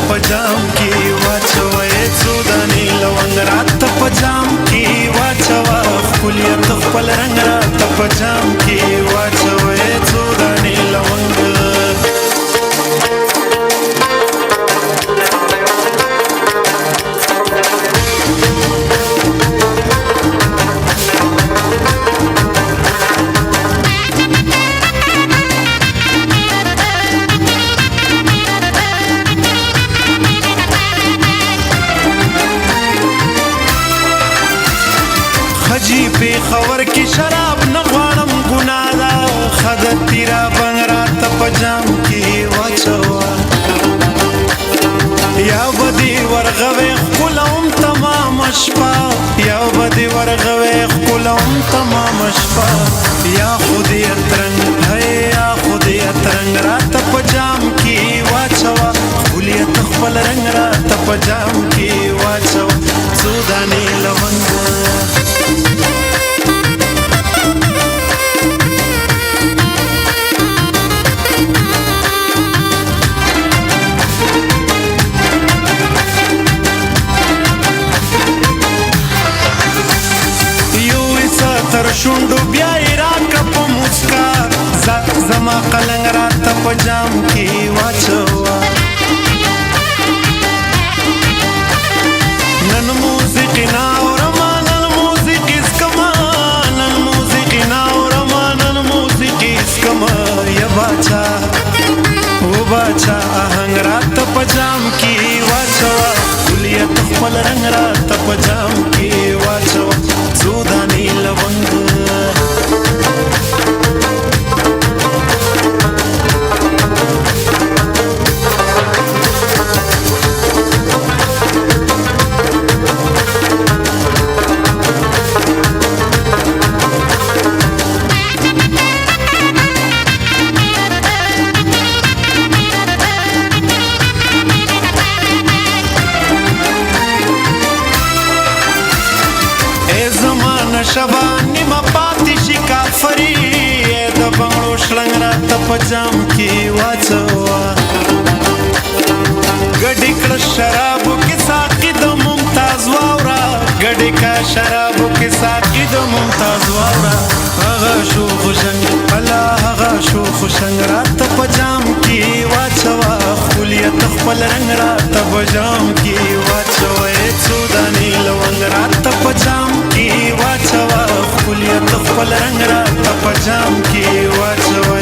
پجام کې واچوي څو دانې لونګ راته پجام کې واچوا ښکلیت خپل رنګ راته پجام کې واچوي څو دانې لونګ خجی پی خور کی شراب نغوانم گنادا خدت تیرا بنگ رات پجام کی واچوا یا بدی ورغوی خلوم تمام شپا یا بدی ورغوی خلوم تمام شپا یا خودی اترنگ ہے یا خودی اترنگ رات پجام کی واچوا خلیت خپل رنگ رات پجام کی واچوا سودانی لونگ تر شوندو بیا راکا په مسکا زما قلنګ راته پجام کې واچوا نن موسیقي ناورما نن موسیقي اسکما نن موسیقي ناورما نن موسیقي اسکما یا باچا او باچا آهنګ راته پجام کې واچوا کلیت خپل رنګ راته پجام کې واچوا سودانی لونګ شبانی ما پاتی شي کافری د بنگلو شلنګ راته پجام کې واچوا ګډی کړه شرابو کې ساقي د ممتاز واورا ګډی کا شرابو کې ساقي د ممتاز واورا هغه شو خوشنګ الله هغه شو خوشنګ راته پجام کې واچوا خلیت خپل رنګ راته پجام کې واچوا څو دانې لونګ راته پجام کې واچوا خلیت خپل رنګ راته پجام کې واچوا